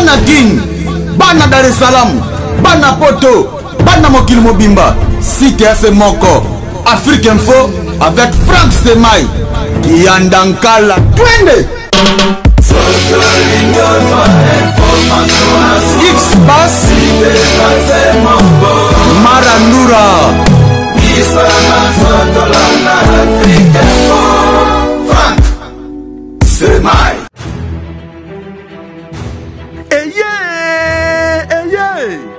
bana Guine, bana Dar es Salaam, bana Poto, bana Mokili Mobimba, site FM Moko, Afrique Info avec Frank Stemai, Yandankala, twende. X-Bass, Marandura, Frank Stemai.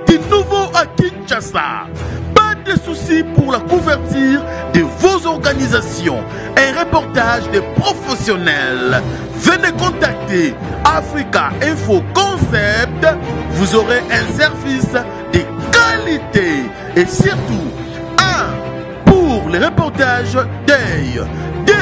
Du nouveau à Kinshasa. Pas de soucis pour la couverture de vos organisations. Un reportage de professionnels. Venez contacter Africa Info Concept. Vous aurez un service de qualité. Et surtout, 1 pour les reportages deuil. 2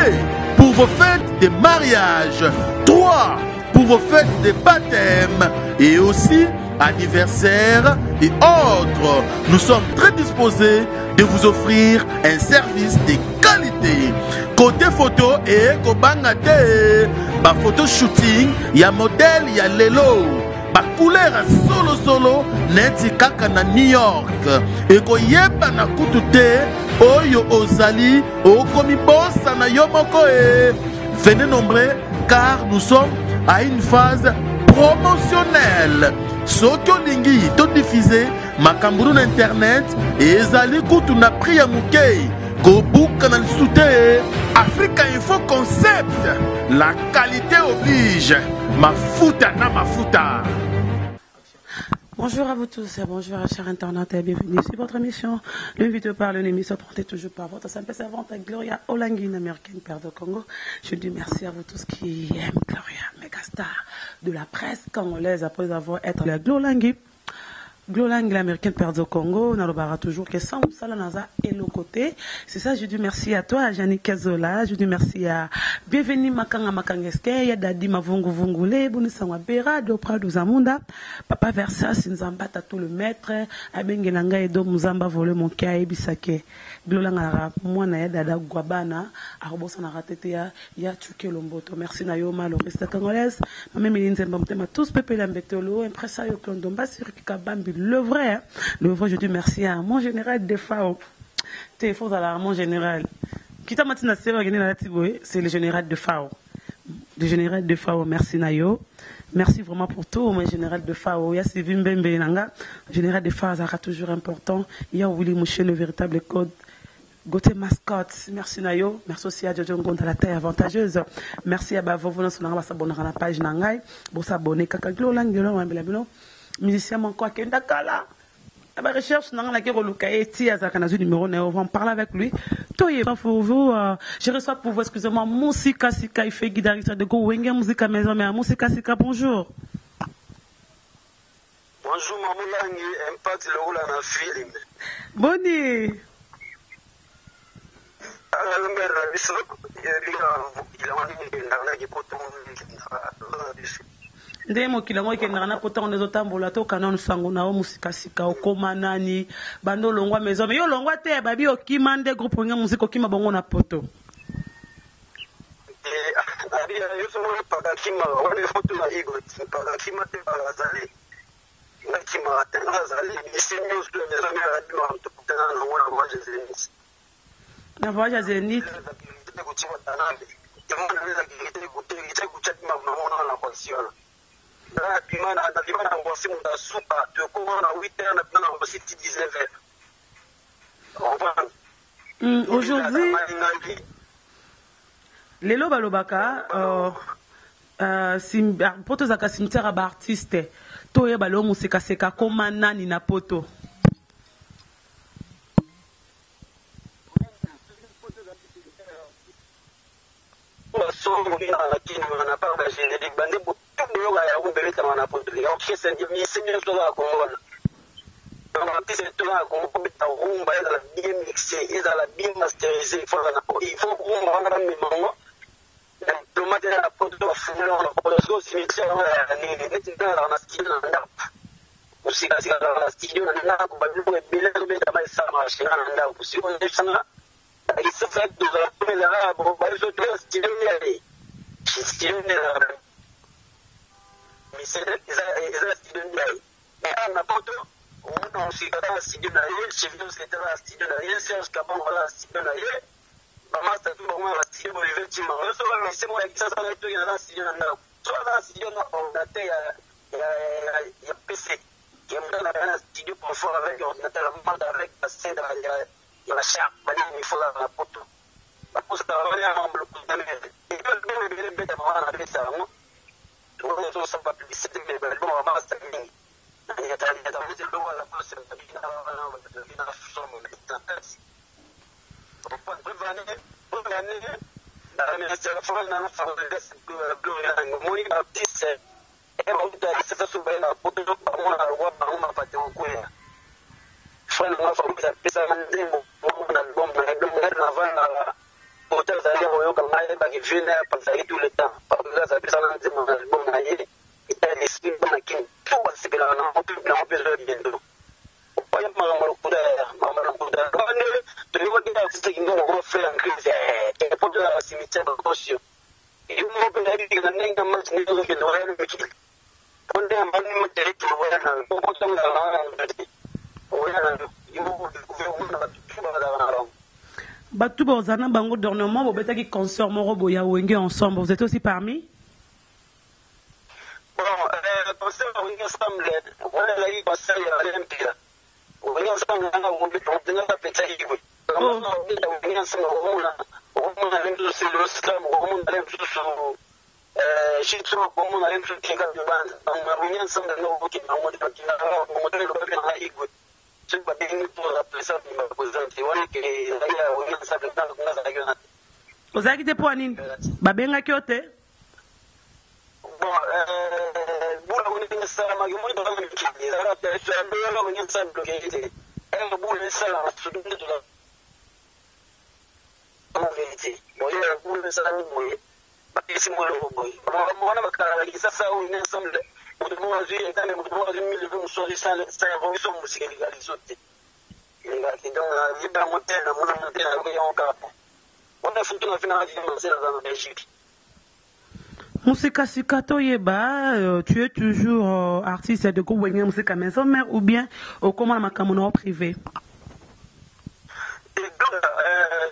pour vos fêtes de mariage. 3 pour vos fêtes de baptême. Et aussi anniversaire et autres. Nous sommes très disposés de vous offrir un service de qualité. Côté photo et kobangate, ba photo shooting, ya modèle, ya lelo, ba couleur solo neti kaka na New York. Et koyeba na kutute, oyo ozali, okomi bossa na yomoko e. Venez nombreux car nous sommes à une phase promotionnelle. Soki olingi to diffuser makambo na internet ezali kutu na prix ya mukei kobuka na lisute Africa Info Concept, la qualité oblige, mafuta na mafuta. Bonjour à vous tous et bonjour à chers internautes et bienvenue sur votre émission. L'invité par l'émission portée toujours par votre simple servante Gloria Olangi, une américaine père de Congo. Je dis merci à vous tous qui aiment Gloria, mégastar de la presse congolaise après avoir été la Glolangi. Glolangi, l'américaine père de Congo, n'alobara toujours que sans Salanaza et le côté. C'est ça, je dis merci à toi, à Jannick Kazola, je dis merci à Bienvenue Makanga Makangeske, Yadadi Mavungu Vungule, Bonisangwa Bera, Dopra Duzamunda, Papa Versa, Sinzamba, tout le maître, Abengelanga Edo Muzamba, volé mon kae, Bisake, Glolanga, moi, Nayadada Guabana, Arbosa Naratete, Ya Tuke Lomboto, merci Nayoma, le reste congolaise, Mamé Mélinzemba, tous Pepe Lambetolo, Impressario Klondomba, Sirikabambi. Le vrai, je dis merci à mon général de FAO. Téléphone à mon général. Kita matina c'est le général de FAO. Le général de FAO, merci Nayo. Merci vraiment pour tout, mon général de FAO. Il y a Sylvie Mbembe Nanga. Le général de FAO sera toujours important. Il y a Willy Mouché, le véritable code. Gauthier Mascotte, merci Nayo. Merci aussi à Jojo Ngonda, la taille avantageuse. Merci à Bavovo, nous sommes abonnés à la page Nangai. Pour s'abonner, Kakaglo, Langelo, Mbelabino. Musicien Manko Kendakala. La recherche, on a numéro, on va en parler avec lui. Pour vous, je reçois pour vous, excusez-moi, Moussika Sika, il fait guitariste de Go Wenge, Moussika Maison, mais Moussika Sika, bonjour. Bonjour, Mamoulangi, impact le rôle en film. Boni. Ndemo kilango kendaka na kota on ezotambola to kana nsango na o musika sika okoma nani bando longwa maison mais yo longwa te babi okima nde groupe nga musika okima bongo na poto abi yo so pa kima wale photo na ego pa kima te pa zali na kima te na zali ici news de maison mais radio en tout cas na wala voyage zenit na voyage zenit aujourd'hui, les lobalobaka, poto zaka cimetière ba artiste, to ye balo musika seka koma nani na poto. misele eza studio ndiaye mais na poto on sikata studio na ye chevio sikata studio na ye Serge Kabang wala studio na ye bamasta tu bango la studio Olivier Chimanga so ba mise mo ya kisasa na to ya studio na ndako so na studio na ordinateur ya PC qui est dans la studio pour faire avec ordinateur avec la scène il y a la chape il faut la poto la poto ça va venir en bloc de mer et le bébé de moi avec ça moi on ça pas publicité mais bon on va ça il y a des le droit la place de bien na somme on peut prévenir la ministère France na fa de gloria ngomoni baptiste et on dit ça sur la poto on a le droit on va pas te courir frère on va faire ça mandemo on a le bon na avant hotel ça y est comme ça ba qui vient passer tout le temps parce que ça ça mandemo na le bon na yé et l'esprit bon qui tout c'est que là on peut besoin bien de pas y maman kuda tu vois que c'est qui nous fait en crise et pour la cimetière de caution et on peut aller dans n'importe quel match nous que nous allons mettre on est en bonne matériel tu vois là on peut tomber là Batou Bozana Bango d'ornement, vous êtes concert Morobo Yawenge ensemble. Vous êtes aussi parmi? Bon, concert Wenge ensemble, on a eu concert à l'Empire. Wenge ensemble, on a un petit peu. On a eu ensemble, on a même tous le slam, on a même tous chez toi, on a même tous les gars de bande. On a eu ensemble, on a eu je vais bien pour la personne qui m'a posé un témoin que il y a un simple temps qu'on a eu un vous avez quitté pour Anine babenga kyote bon boule on est ça ma gueule dans la musique il a la tête un peu là on est ça bloqué et boule ça la sous de la en vérité moi il a boule ça la moi parce que moi le boy moi on a pas ça ça on est ensemble Mutuwa zuri ndani mutuwa zuri milivu msori sana voiso musiki ligalizote ligati donc vita motena muna motena kwa kapo on a foutu na finale de Marseille dans la Belgique. Musika Sikato Yeba, tu es toujours artiste de groupe Wenge Musika Maison Mère ou bien au comment ma camono privé? Et donc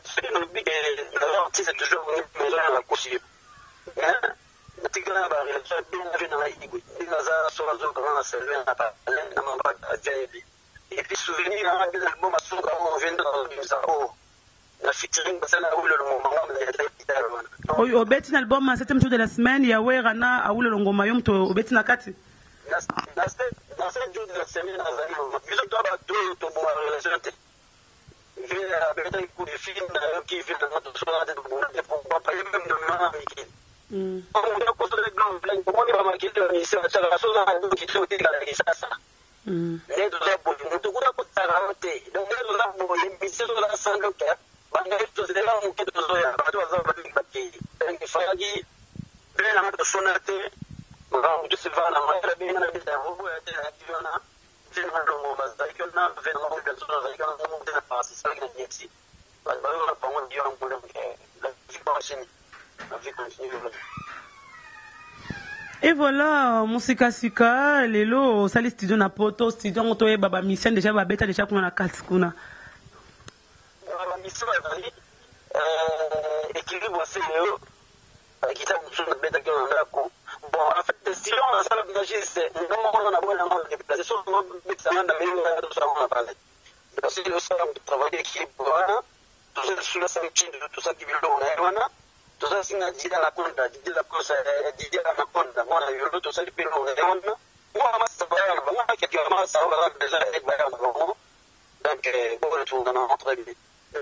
c'est le but de l'artiste est toujours maison à la couche. Tigana ba relation bien vu dans la Igo. Il a ça sur la zone comment ça lui n'a pas n'a pas ajaibi. Et puis souvenir dans l'album à son on vient de ça oh. La featuring parce que là où le moment de la guitare. Oui, au betin album à 7e jour de la semaine, ya Rana a où le ngoma yom to au betin akati. Dans 7 jours de la semaine à Zali, mais je dois pas tout to bon relation. Il y a un coup de film qui fait dans notre soirée de bon de pour pas même de maman avec on a construit le grand plan pour moi remarquer que c'est la chose à qui trouve que la ça les deux pour nous tout quoi pour ça rater donc les deux pour les missions de la sangle que banga tout c'est là on que tout ça pas tout ça pas qui donc fagi bien la sonate on tout se va la maître bien la bête vous êtes activement c'est un long bas que on a fait dans le besoin avec un monde de passer ça que ici bah on pas on dit on peut la situation et voilà, Musika Sika, Lelo, Sali Studio na Poto, Studio Motoye Baba Mission, déjà Babeta, déjà qu'on a Katskuna. Baba Mission, équilibre, c'est le qui t'a montré le bête qu'on a. Bon, en fait, si on a ça, c'est on a vraiment déplacé sur le bête, ça m'a donné tout ça, on a parlé. C'est le soir de travailler équilibre, tout ça sur la sanction de tout ça qui vient de là. Tout ça, c'est la conda, la cosa, la conda, moi, je tout ça, depuis le moi, ça va, moi, quelqu'un, ça va déjà être donc, bon, le tour dans notre vie. Il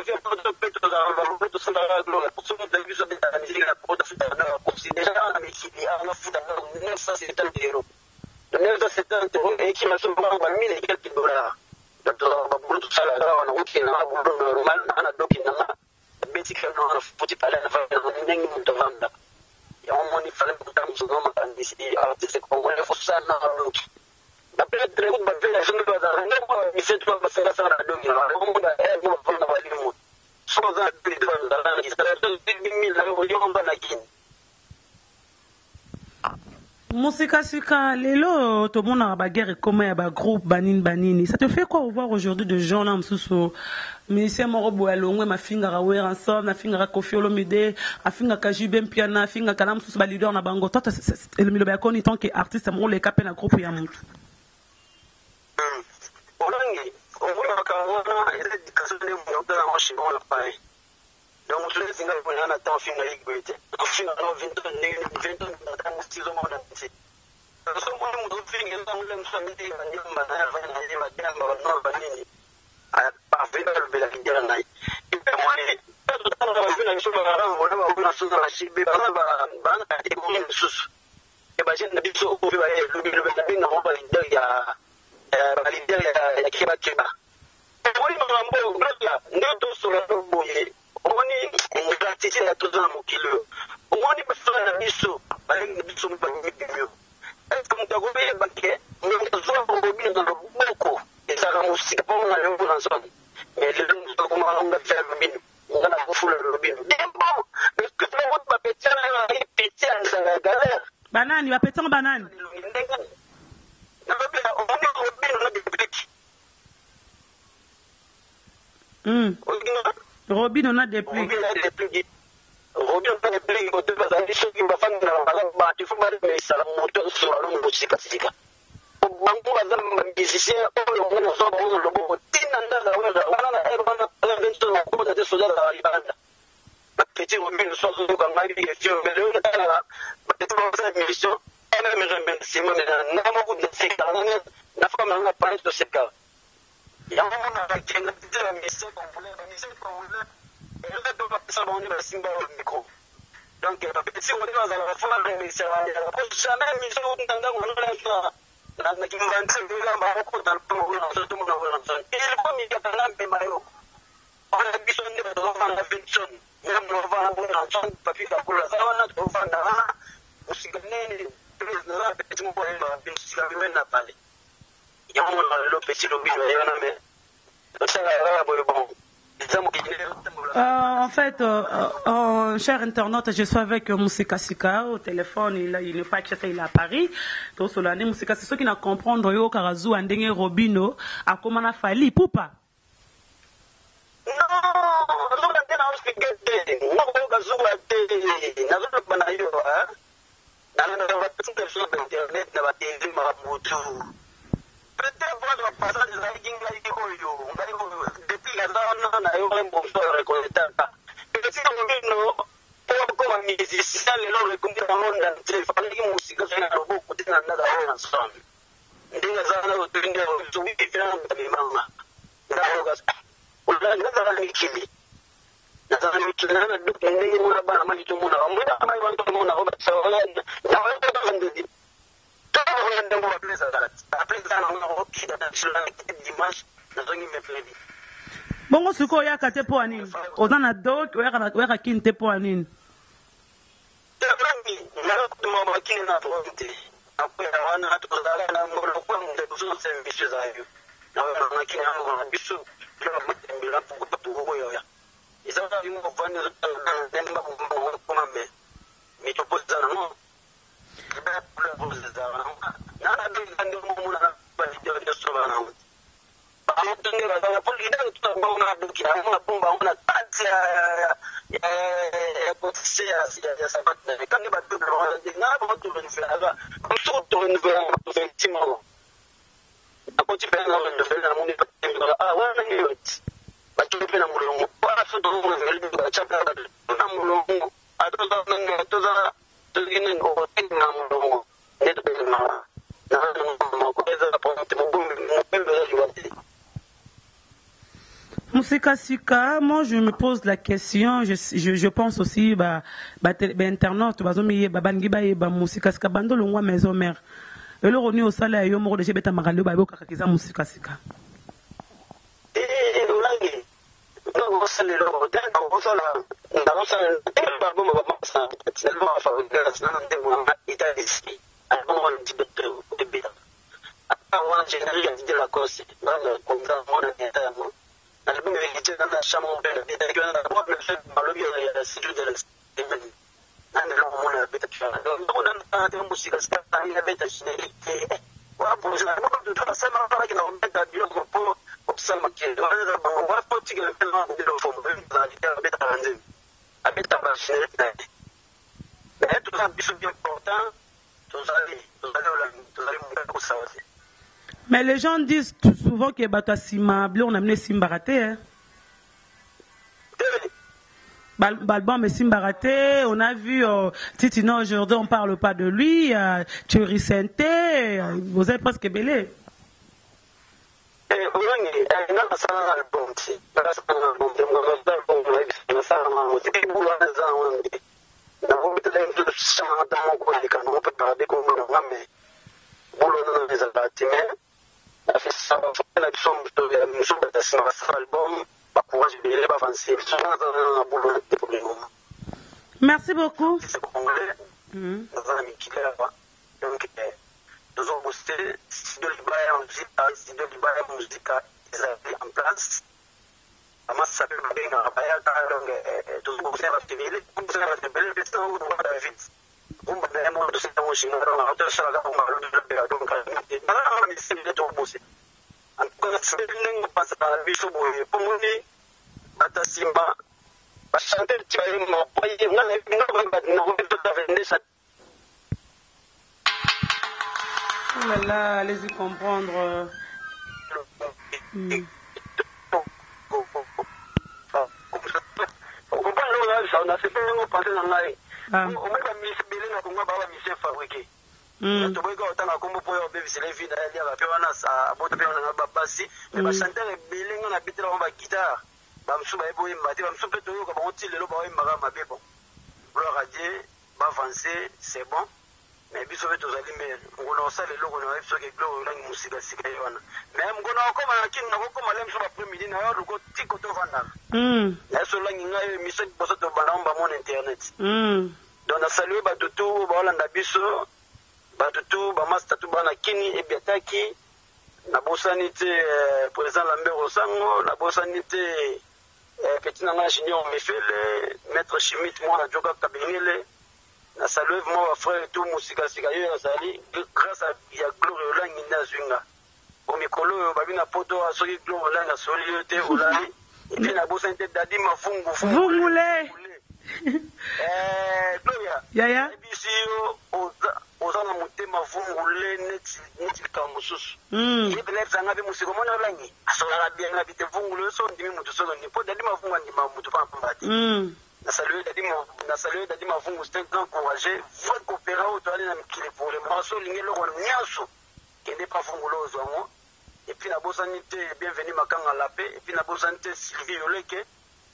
vient pour le pétro dans le tout ça, la gloire, pour ce que vous avez vu sur la musique, la porte, c'est déjà un métier, un foot, 970 €. 970 € et qui m'a souvent valé 1000 et quelques dollars. Donc, tout ça, là, on a oublié, on a oublié, on a bloqué, basically no put it ala na nengi muntu vanda ya omoni fale kutamso no makandisi artiste ko ngole fusana loki na pedre ko bavela jumbe baza ngwa misetu basanga sana dongi na omonda mo vanda walimu so za bili da la ni sala to 10,000 la ko yomba na kin Musika sika lelo tout le monde a ba guerre comme ya ba groupe banini. Ça te fait quoi voir aujourd'hui de gens là msusu Monsieur Morobo alongwe mafinga ra wer ensemble na finga ra Koffi Olomide afinga ka Jibe Mpiana finga kana msusu ba leader na bango toi le milo ba koni tant que artiste mo le kapena groupe ya mutu. Olangi omuna kangona ile dikasone mo dala mo shi mo la pai. Donc je les inga ko na ta finga igwete. Ko finga no 20 na ta mustizo mo na tsi. So mo mo do finga na mo le msamiti na nyamba na ya fanya na nyamba damba no banini. A vena le bela kindela nai. Ipe mo ni to ta na vena ni so ba ra mo na ba na so na shi be ba na ta de ko ni susu. E ba jena biso ko be ba e lu be na binga mo ba ya validar ya kiba wani mambo ngala ndio sura boye wani ngratiti ya tozana mokilo wani basura na biso bali biso mbangi bimyo est-ce que mutago be banke ndio sura bobi na boko ezaka musika po na leo na zone mais le ndio kuma nga faire bino ngana kufula bino dembo est-ce que tu vas pas péter na péter na galère Banani ba péter banani Robin on a des pluies. Robin on a des pluies. Robin on a des pluies. Quand tu vas aller sur une femme dans la bas, tu faut pas aller ça la moto sur la musique classique. Bango bazam musicien on le monde sur le bon tinanda la wana na evento na ko de soda la ibanda. Petit Robin sur le comme ma vie est mais le là peut-être dans cette émission elle me remercie mais na mo de ce cas na femme na parler de ce cas. Ya mama na kenga tena mission qu'on voulait et le fait de ça on est simba au micro. Donc petit on est dans la forme de mission la prochaine mission ndanga on a na kimbanzi bila maroko dans le programme surtout mon organisation. Et le premier capitaine de Mayo. On a besoin de revoir la vision. Même revoir la organisation papier pour la sawana de revoir na usigane président la petit mo pour la vision même na parler. Il y a un petit lobby mais ça va bon. En fait, cher internaute, je suis avec Musika Sika au téléphone. Il n'est pas que il est à Paris. Donc, sur l'année, Musika, c'est ceux qui n'a comprendre yo Karazu Andenge Robino à comment on a fallu poupa. Non, non, depuis la zone, on a eu un bon soir reconnaissant. Et si on veut, comme un musicien, les gens recommandent dans le monde entier, il fallait que la musique soit beaucoup de temps ensemble. Des gens ont tenu à jouer différents de mes mamans. On a un équilibre. Bongo suko ya kate po anini ozana dok weka kinte po anini Musika Sika, moi je me pose la question, je pense aussi internaute bazomi babangi ba Musika Sika bando longwa maison mère. Et le roni au salaire yo moko de beta magalio ba boka kiza Musika Sika. nani lo mona beta tshwana ndo na te musika ska na beta chinelite wa bonjour mo do to sama para que na beta dio ko obsama ke wa ba wa poti ke na ndo fo mo na beta anze abeta ba chinelite mais tout ça biso bien important tous allez mon ça aussi. Mais les gens disent souvent que Bato Sima Bleu on a amené Simbaraté hein. Balbon mais Simbaraté, on a vu Titino aujourd'hui on parle pas de lui, Thierry Sainté, vous êtes presque belé. Merci beaucoup. Nous avons boosté si de l'Ibaïa musique en place. Ama sabe bem na Bahia tá dos governos de Belém, governos de Belém estão no David. Bem do sistema chinês, na outra sala com uma luta de pegado com cara. Não, me sempre do bolso. Quando se nem passa para bicho boi, como ni bata simba. Bastante tive uma pai, não vou toda vez. Oh là là, allez-y comprendre. Na se pelo pante na ngai o me ba mi se bele na konga ba mi se fabriquer to boy ka otanga kombo poyo be bisele vida ya ba pe wana sa bota pe wana ba basi me ba chanter bele nga na bitela ba guitare ba msuba ebo imba te ba msupe to yo ka ba oti lelo ba imba ma bebo gloire à Dieu ba avancer c'est bon mais biso be to zali me ngona osale loko na biso ke gloire la musika sika yona mais ngona ko ma kin na ko ma lem so ba premier na yo ko tiko to vanda la sola nginga yo mission boso to banamba mon internet donc na saluer ba tutu ba olanda biso ba tutu ba master tu bana kini e biataki na bosani te président Lambert Osango na bosani te petit na ingénieur Mefele maître Chimite moi na joka kabinele na saluer vraiment ba frère tout musika sika yo na sali grâce à ya gloire la nginda zwinga o mikolo ba bina poto asoki gloire la na soli yo te olai et puis na bosante dadi mafungu vous voulez Gloria yaya bisi oza na motema vungule neti kamususu ibele tsanga be musiko mona langi asola bien na bite vungule so ndimi mutu so ni po dadi mafungu ndima mutu pa pambati na saluer dadi mafungu c'est encourager faut coopérer au toile na mikile pour le maso lingelo ko nyaso kende pa fungulo zongo et puis na bosani te bienvenue makanga lapé et puis na bosani te Sylvie Yoleke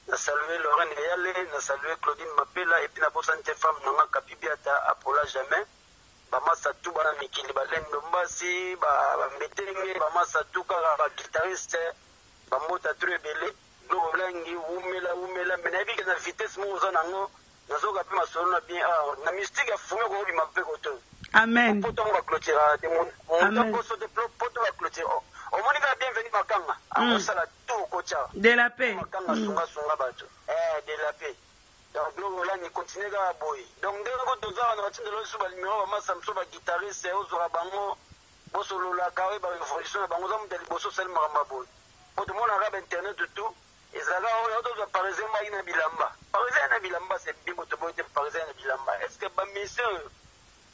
na saluer Lorraine Yale na saluer Claudine Mapela et puis na bosani te femme nanga kapibiata apola jamais ba masa tu bana mikili ba lendo mbasi ba mbetenge ba masa tu ka ba guitariste ba mota trebele do blangi umela menabi na vitesse mo zana ngo nazoka pe masolo na bien na mystique ya fume ko bi mape ko to amen poto va clôturer de mon poste de poto va clôturer o monika bienvenue makanga akosala tout kocha de la paix makanga sunga bato de la paix donc gloire là ni continuer ga boy donc ndeko ko tozana na tinde lo suba numéro ba masa msoba guitariste ozora bango bosolo la kawe ba révolution bango za mutali boso sel maramba boy poto mona ga internet tout ezala o to par exemple ina bilamba c'est bien to boy par exemple bilamba est-ce que ba mission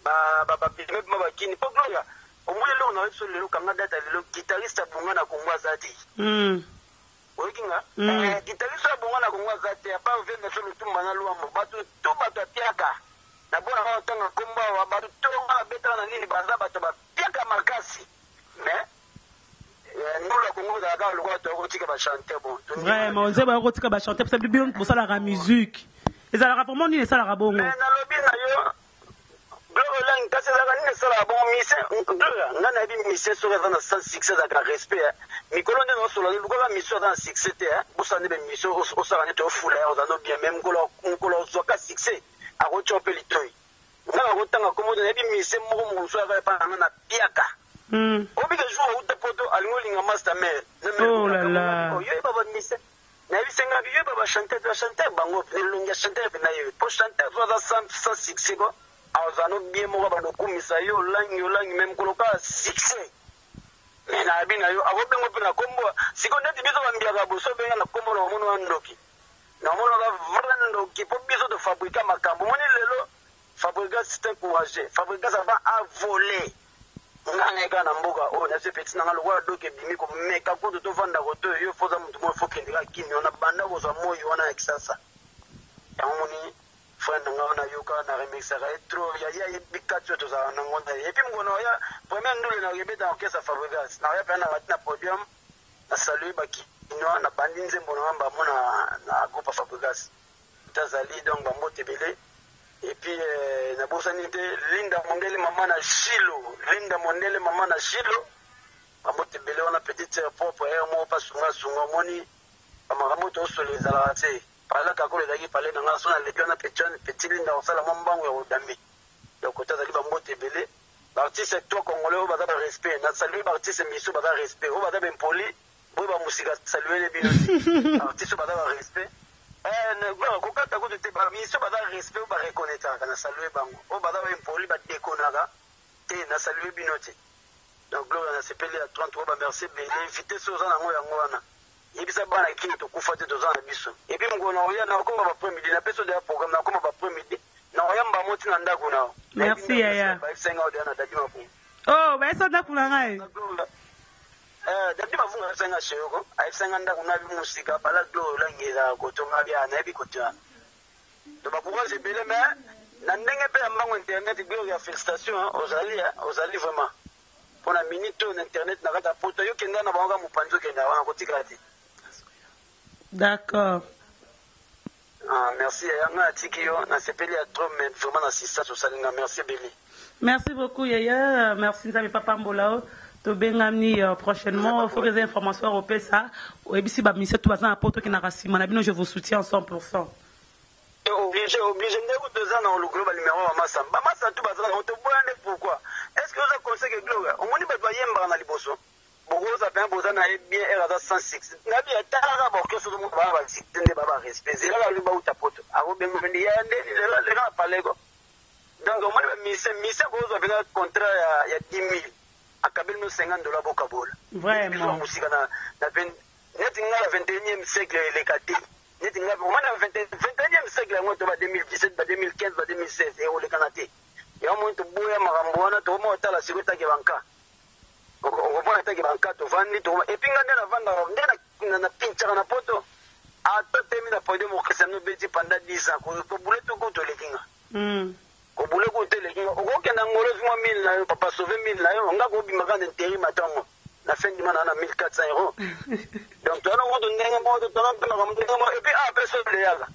ba pime ba kini po gloria o mo lelo na so lelo kanga data lelo guitariste bunga na kongwa zati okinga guitariste bunga na kongwa zati apa vende so lutumba na luambo batu to batu tiaka na bona ba tanga komba wa batu to nga beta na nini baza batu ba tiaka makasi mais ndola kongo da ka lokwa to ko tika ba chanter bon vraiment on sait ba ko tika ba chanter parce que bien pour ça la musique et ça la vraiment ni ça la bongo mais na lobi na yo Gloria kasi za kanine sala bon mise Gloria ngana bi mise so za na sans succès za ka respect mikolo ndo so la lukola mise za succès te busane be mise o sala ne to fula o za no bien même ngolo zo ka succès a ko chope litoi ngana ko tanga ko mo ne bi mise mo so za pa na piaka o bi ke jo o te poto alingo linga master mère oh là là o yo ba mise na bisenga biyo ba chanter bango le chanter na yo pour chanter soit sans succès ko azano bien mo ba no kumisa yo langi même koloka succès mais na bina yo abo bengo pina kombo siko ndeti biso bambia ka boso benga na kombo na mono andoki na mono ka vrando ki po biso de fabriquer makambo moni lelo fabriquer c'est encourager fabriquer ça va à voler ngane kana mboka o na se petit nanga lokwa doke bimi ko meka ko to vanda ko to yo foza mtu mo fokendika kimi ona banda ko za moyo wana kisasa yamoni friend ngana yuka na remix ka etro ya bikatso to za ngonda et puis ngono ya premier ndule na gebeta okesa fabrigas na ya pana na podium na salut baki ino na bandi nzembo na mba mona na groupe fabrigas tazali donc ba motebele et puis na bosanite linda mondele mama na shilo ba motebele ona petite sœur propre et mo pas sunga moni ba moto soleza la tse pala ka ko le dagi pale na ngaso na lekiona petit linda osala mombango ya odambi donc tazali ba motebele l'artiste toi congolais ba da respect na saluer ba artiste miso ba da respect o ba da ben poli o ba musika saluer les bino artiste ba da respect ne ko kata ko te ba miso ba da respect o ba reconnaître kana saluer bango o ba da ben poli ba déconnaga te na saluer binote donc gloire na sepeli à 33 ba merci belé invité soza na ngo ya ngwana yebisa bana kini to kufate to za na biso et puis ngona oya na ko ba premier na peso de programme na ko ba premier na oyamba moti na ndako na merci yaya ba senga o de na dadima fu oh ba eso ndako na ngai dadima fu na senga shego ai senga ndako na bi musika bala do la ngeza ko to ngabi ana bi ko ta to ba pouvoir se bele mais na ndenge pe mbango internet bio ya félicitations ozali vraiment pour la minute on internet na kata poto yo kenda na bango mupanzo kenda wana ko tikrati d'accord. Ah, merci. Merci, Billy. Merci beaucoup, Yaya. Merci, Nzambe Papa Mbolao. To bengami prochainement. Il faut que les informations européennes, ça. Et puis, si ba mise tout bazan apporte qui n'a pas si manabino, je vous soutiens 100%. Obligé. De ça dans le global numéro à Massa. Massa tout bazan. On te voit pourquoi. Est-ce que vous avez conseillé que Gloria, au moins, il va y avoir un liboso. Beaucoup ça fait un beau temps bien RADA 106. Nabi a tara beaucoup sur le monde va citer des baba respect. C'est là le bas tapote. A vous bien venir les gens parler quoi. Donc au moins mise cause avec un contrat il y a 10 000 à Kabel nous $50 bokabola. Vraiment. Musique na netinga 21e siècle les kati. Netinga au moins 21e siècle moi to 2017 2015 2016 et au les kanaté. Ya moi to boya marambona to mo tala sikota ke banka. On va attaquer dans 4 vandi et puis ngana vanda na pincha na poto a to temi na podium mo kesano beti pendant 10 ans ko boulet to ko to lekinga ko boulet ko to lekinga o ko kena ngolo 1000 na papa sauver 1000 na yo nga ko bimaka d'intérêt matango na fin du mois na 1400 €. Donc to na mo to ndenga mo to na pela mo et puis après ça le yaga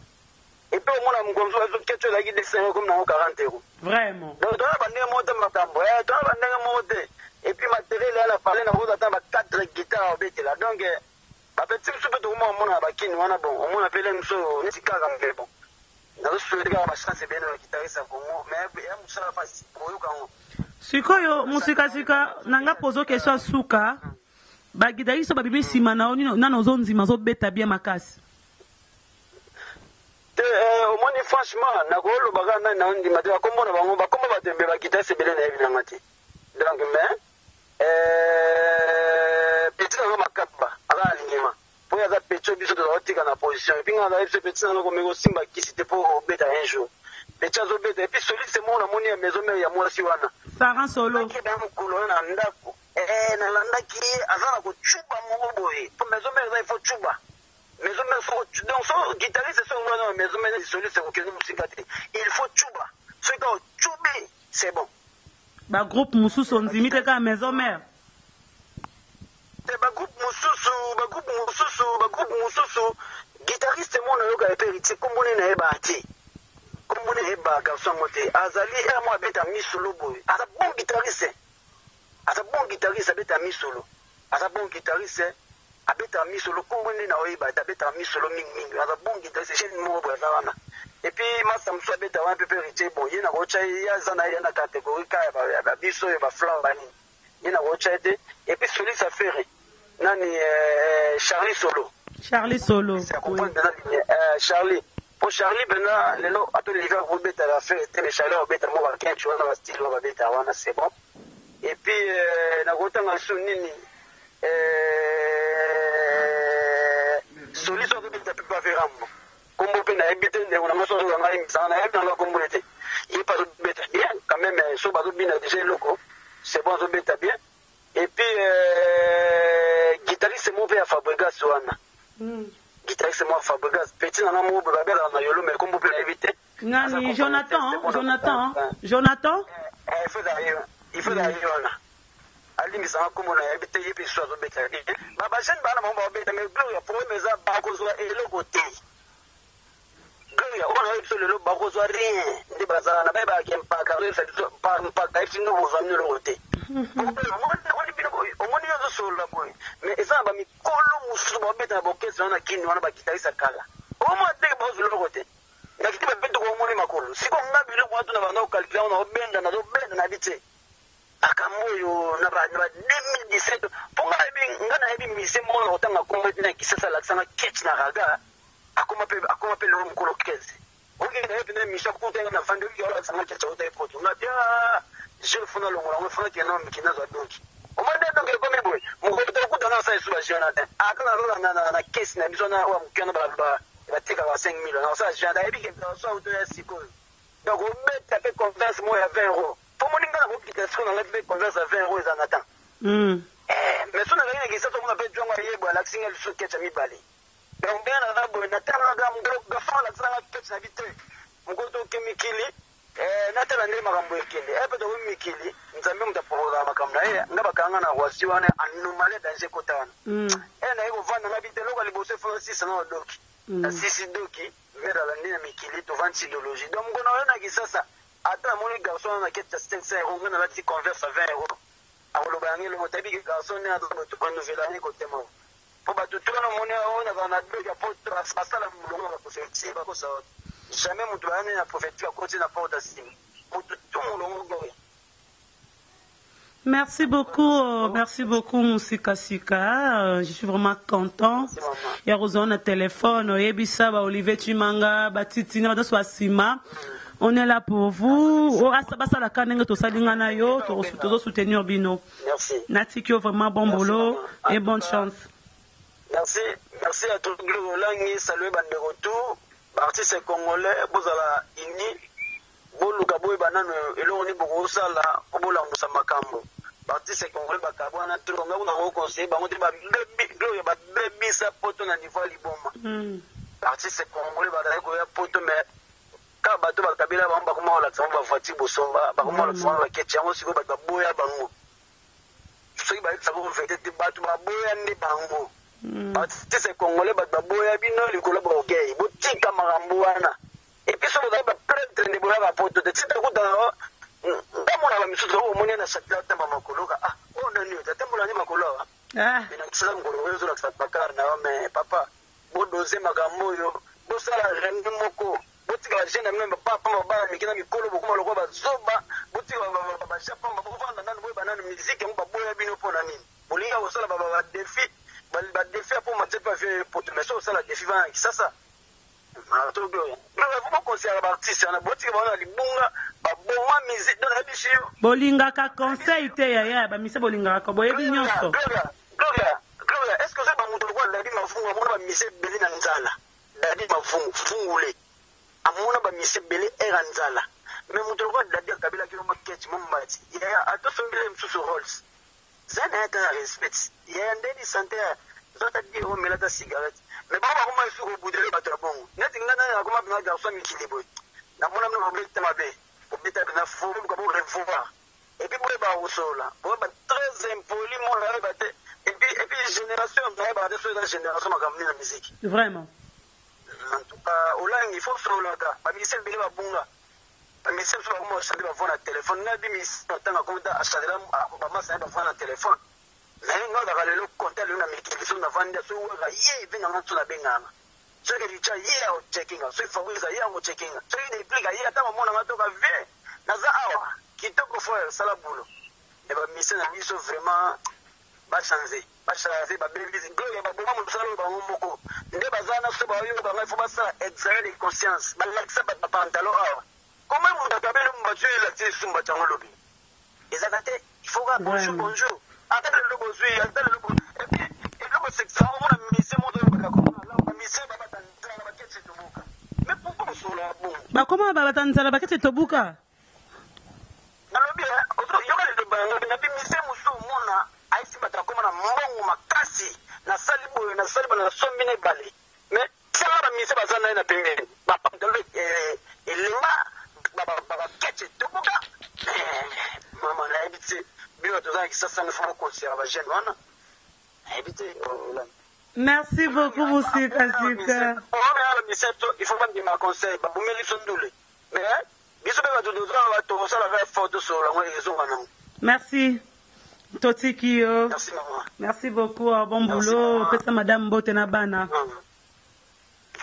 et puis mo na mgonzo azo kecho la guide 5 € comme na 40 €. Vraiment. Donc to na bande mo to makambo to na bande mo te. Et puis matériel elle a parlé dans vous attendre 4 guitares au là donc ba petit peu de moment on a ba kin wana bon on a appelé mso tika comme bon na so de ga ba chance bien le guitariste comme mais ya musala fasi ko yo kan sikoyo musika sika nanga pozo question suka ba guitariste ba bibi sima na oni na nozo nzima zo beta bien makasi au moins franchement na ko lo baga na ndi mate ba kombo na bango ba kombo ba tembe ba guitariste bien na evidemment donc mais petit na makamba ala lingema po ya za pecho biso de otika na position et puis ngana ese petit na ko meko simba kisi te po beta un jour pecha zo beta et puis celui c'est mon amoni ya maison mère ya mwasi wana Sarah Solo ki ba mkulo na ndako na landa ki azana ko chuba mo boye po maison mère il faut chuba maison mère faut donc so guitariste so ngana maison mère celui c'est ko musika il faut chuba ce que chubi c'est bon. Ba groupe mususu nzimi te ka maison mère. Ba groupe mususu guitariste mon na yoka epérité kombone na eba ati. Kombone eba garçon moté azali e mo beta mi solo boy. Asa bon guitariste beta mi solo. Asa bon guitariste abeta mi solo kombone na eba beta mi solo mingi. Asa bon guitariste chez mo boy wana. Et puis ma samso beta un peu hérité bon yena rocha ya zana yana catégorie ka ba biso ba flan bani yena rocha et puis celui ça fait nani Charlie Solo Charlie Solo. Charlie. Pour Charlie, maintenant, les lots, après l'hiver, vous bêtez à la fête, les chaleurs, vous bêtez à moi, tu vois, dans le style, on va bêter à Wana, c'est bon. Et puis, na gota nga sunini, solution de bêter à peu près rambo. Comme vous pouvez habiter, on a besoin de la ça, on a dans la communauté. Il n'est pas de bêter bien, quand même, sur Badou Bin a déjà loco, c'est bon de bêter bien. Et puis, guitariste, c'est mon père Fabregas, Wana. Guitariste, c'est moi Fabregas. Petit, on a mon bébé, on a yolo, mais comme vous pouvez éviter. Nani, Jonathan. Il faut d'ailleurs là. Ali ça comme on a habité et puis soit bêta. Baba jeune bana mon bêta mais gloria pour mes za ba ko zo et le côté. Gloria on a eu le ba ko zo rien. Ndi baza na ba qui pas carré ça pas ka fini no zo le côté. On moni yo zo la boy. Mais ça ba mi kolo musu ba bêta ba keso na kini wana ba kitaisa kala. O mo de ba zo le côté. Na kitima beto ko moni makolo. Siko ngabi le kwa tuna ba no calcula na obenda na bite. Akamoyo na ba 2017 ponga ngana ebi mise mona otanga kombe na kisasa la sana ketch na raga akoma pe lo mkolo keze oge na ebi na misha kutenga na fande yo la sana ketch ota epoto na dia je funa lo ngolo funa kena mikina za doki o mande donc ko me boy mo ko to kutana sa isu ba Jonathan akana ro na case na bizona wa mkana ba tika wa 5 millions na sa janda ebi ke so auto ya siko donc o beta pe converse mo ya 20 euros. Pour mon ingénieur, vous dites qu'on a fait converse à 20 euros en attendant. Mais si on a gagné qui ça, on a fait jouer à Yébo, la signe elle se cache à mi balé. Donc bien là, bon, Nathan a gagné un gafon la salle cache à vite. Mon goto kemikili, Nathan a né marambo ekili. Peut être mikili, nous avons un programme comme là. N'a pas qu'un an à voir si on est anomalé dans ces quotas. Na iko vanda na vite local bosse Francis na doki. Na sisi doki, mais dans la ligne mikili to vendre idéologie. Donc on a un qui ça. Attends, mon garçon, on a quelques 500 euros, on a petit converse à 20 euros. Alors, le bagage, le motabi, le garçon, on a un nouvel année côté moi. Pour battre tout le monde, on a deux gars pour trespasser la moulon, la prophétie, pas comme ça. Jamais mon doigt n'a prophétie à côté n'a pas d'assime. Pour tout le monde, Merci beaucoup, Moussika Sika. Je suis vraiment content. Il y a Rosan à téléphone, Yebisa, Olivier Chimanga, Batitini, Sima. On est là pour vous. Soutenir Bino. Merci. Natikio, vraiment bon boulot et bonne chance. Merci à tout le monde. Salut, bande de retour. Artiste congolais, Bozala Ini, Bolukaboy Banane, et l'on est beaucoup ça là, Obola Moussa Makambo. Artiste congolais, Bakabouana, tout le monde a reconseillé, Bamote Baby, sa poto na niveau Liboma. Artiste congolais, Badagoya poto, mais. Quand bateau va tabila ba comment la tsamba fati bosomba ba comment la tsamba ketcha ngo siko ba boya bango so ba tsabo fete te bateau ba boya ndi bango ba tse congolais ba boya bino likolo ba okay botika marambo wana et puis so ba prêtre ndi boya ba poto de tsita ku da ndamona ba misuzo o moni na sakta ta mama koloka o nani ta mona ni makolo ina tsala ngolo wezo la tsapaka na me papa bodoze magambo yo bosala rendi moko botika la jeune même papa mabana mikina mikolo bokuma lokwa bazoba botika ba chapa mabovanda nanu boy banana musique ngo baboya bino pona nini bolinga osala ba défi ba défi pour match pas faire pour mais ça osala défi va sasa na to gloria vous conseiller ba artiste na botika bana libunga ba boma musique dans la bichi bolinga ka conseil te ya ba mise bolinga ka boyebi nyonso gloria est-ce que ça ba mutu kwa ndadi mafunga mona ba mise beli na nzala ndadi mafungu fungule amona ba mise bele eranzala me mutu kwa dadi kabila kilo maketch mombati ya atosongile msusu rolls zana ya respect ya ndeni santé zota di o melata cigarette me baba kuma su ko budele batrabongo neti ngana na kuma bina garso mikilibo na mona mno obekta mabe obekta na forum ko bo revoir et puis pour ba usola bo ba très impoli mon la bate et puis génération na ba de la génération makamni na musique vraiment. En tout cas, il faut se relancer. Pas ministère de la bunga. Pas ministère de la bunga. Ça doit avoir un téléphone. N'a pas ministère de la bunga. Ça doit avoir un téléphone. Mais nous avons le compteur. Nous avons mis sur la vente. Sur le yé, vient en dessous la bengana. Ce que tu as hier au checking. Ce qu'il faut hier au checking. Ce qui implique hier, tant mon amateur a vu. Naza awa. Qui te confère ça la boule. Et bien ministère de la bunga vraiment va changer. bacharaze babelisi gloire baboma mosala oyo bango moko nde baza na so baoyo bango il faut basala examen de conscience balakisa bapantalo awa koma moto akabeli mobatu elakisi esumba cango lobi ezaka te il faut ka bonjour ata lelo bozwi ata lelo eloko sexa omona mise moto oyo bakakomona mise babatanzala baketse tobuka mais pourquoi mosola bongo bakoma babatanzala baketse tobuka nalobi yoka lelo bango nabi mise mosu omona aisi batakoma na mbongo makasi nasali boye nasali bana sombi na ebale mais sala bamise baza naye na pembeni bapantalo elenga baketse tobuka mama nayebi te bino tozalaki sasanga fo bokonsera bagene wana nayebi te merci beaucoup Musikasika omeala miseto il faut bandima conseil babumeli so ndule mais biso mpe bato tozala tokosalaka effort tosola ngo ezonga nango merci totiki yo merci mama merci beaucoup bon boulot pesa madame mbote na bana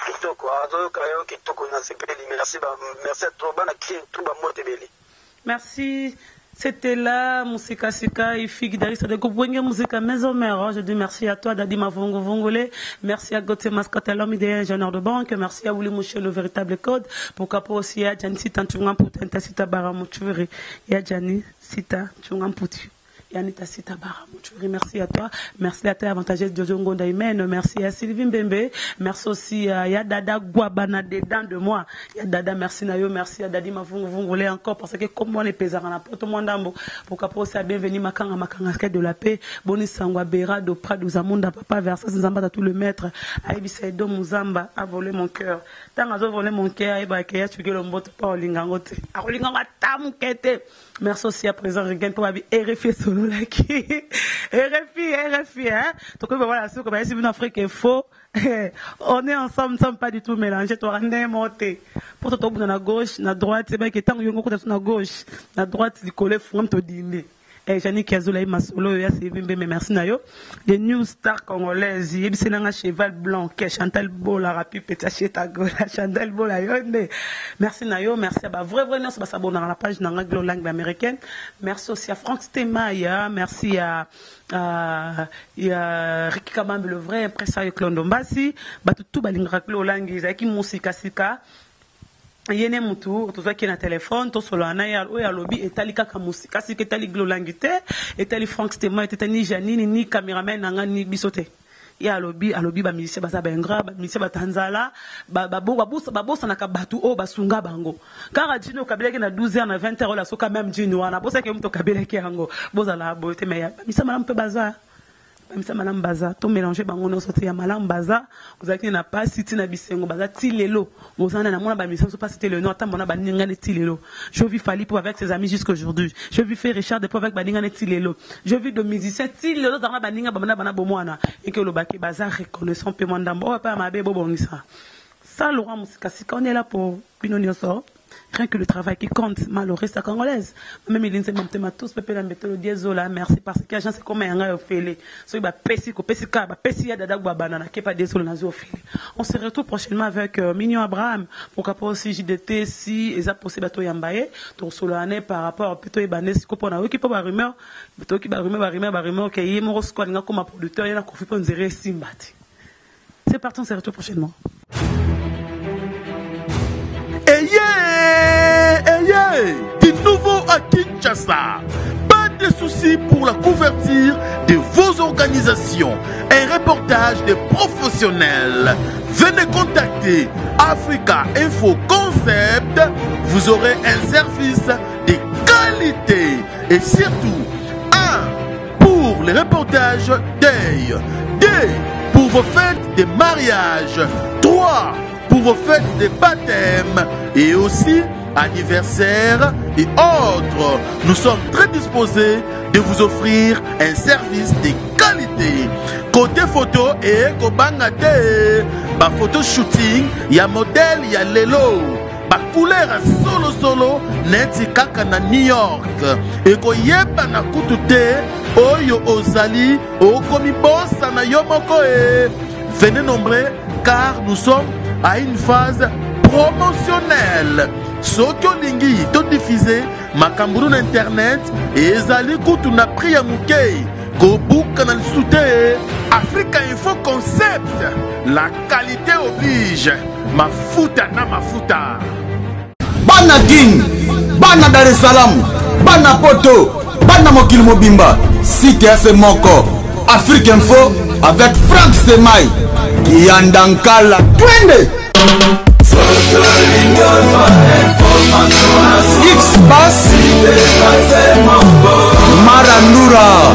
kitoko azoyoka yo kitoko na sepeli merci à trop bana ki tout bamote beli merci. C'était là, Musikasika, et fille guitariste de groupe Wenge Musica Maison Mère. Je dis merci à toi, Dadi Mavongo Vongole. Merci à Gauthier Mascotte, l'homme idéal ingénieur de banque. Merci à Willy Mouché, le véritable code. Pourquoi pas aussi à Jani Sita Tchungan Poutin, Sita Baramouchuri. Et à Jani Sita Tchungan Poutu. Yanita Sita Baramouchuri. Merci à toi. Merci à toi, avantageuse de Jongo Daïmen. Merci à Sylvie Mbembe. Merci aussi à Yadada Guabana dedans de moi. Yadada, merci Nayo. Merci à Dadi Mavongo Vongole encore parce que comme moi les pesards en apporte mon dambo. Pourquoi pas aussi à bienvenue Makanga Makanga de la paix. Boni Sangwa Bera de Prado Zamunda Papa Versa Zamba tout le maître. Aïbi Saido Muzamba a volé mon cœur. Tant à volé mon cœur, Aïba Kaya tu que l'on pas au Lingangote. A Linganga Tamukete. Merci aussi à présent Regain pour Abi RFI solo là qui RFI hein. Donc voilà, c'est comme si en Afrique est faux. On est ensemble, nous ne sommes pas du tout mélangés. Toi, on est monté. Pour toi, on est à gauche, à droite, c'est bien que tant que on est à gauche, à droite, il colle front au dîner. Et Janine Kazoula Masolo, mais merci Nayo. Les new stars congolaises, il y a un cheval blanc, Chantal Bola, Rapi Pétaché Tagola, Chantal Bola, merci Nayo, merci à vrai, non, c'est s'abonner à la page dans la langue américaine. Merci aussi à Franck Stemaya, merci à Ricky Kabambe, le vrai impresario Klondombasi, tout balingra langue, Isaki Musikasika. Yene mutu to zaki na téléphone to solo na ya oya lobby etali kaka musika si ke tali glolangite etali Frank Stema etani Janine ni cameraman nanga ni bisote ya lobby ba musicien baza bengra ba musicien batanzala babosa na kabatu o basunga bango kara jino kabeleke na 12h na 20h la soka même jino wana bosa ke mto kabeleke yango boza la bote mais musicien malam pe baza Misa malam baza, to mélanger bango no sote ya malam baza, vous avez na pas cité na bisengo baza tilelo, vous en avez na mona ba misa so pas cité le nom, tant mona ba ninga ne tilelo. Je vis Fali pour avec ses amis jusqu'aujourd'hui. Je vis fait Richard de pour avec ba ninga ne tilelo. Je vis de musiciens tilelo dans ba ninga ba bana bomwana et que le baki baza reconnaissant pe mandambo pa ma be bobongisa. Ça Laurent Musikasika, on est là pour binonioso. Rien que le travail qui compte, malheureux, c'est congolaise. Même il dit que tous peuvent la mettre le diesola, merci parce que l'agence c'est comme un fait. So il va pessi, il dada banana, qui pas désolé na zo fait. On se retrouve prochainement avec Mignon Abraham. Pourquoi pas aussi JDT si ils a possible bateau yambaye, donc sur l'année par rapport plutôt ibanais si qu'on a qui peut ba rumeur, plutôt qui ba rumeur que yé mo squad nga comme producteur il a confié pour nzere simbati. C'est parti, on se retrouve prochainement. Du nouveau à Kinshasa. Pas de soucis pour la couverture de vos organisations. Un reportage des professionnels. Venez contacter Africa Info Concept. Vous aurez un service de qualité. Et surtout, 1 pour les reportages deuil. 2 pour vos fêtes de mariage. 3 pour vos fêtes de baptême. Et aussi anniversaire et autres. Nous sommes très disposés de vous offrir un service de qualité. Côté photo et kobangate, ba photo shooting, ya modèle, ya lelo, ba couleur solo neti kaka na New York. Et ko yeba na kutute, oyo ozali, okomi bossa na yomoko e. Venez nombreux car nous sommes à une phase promotionnelle. Soki olingi to diffuser makamburu na internet ezali kutu na prix ya mukei Kobu Canal Souté, Africa Info Concept, la qualité oblige, mafuta na mafuta. Bana King, Bana Dar es Salaam, Bana Poto, Bana Mokili Mobimba, Site FM Moko, Afrique Info avec Frank Stemai, Kiandankala, Twende. X-Bass, Marandura.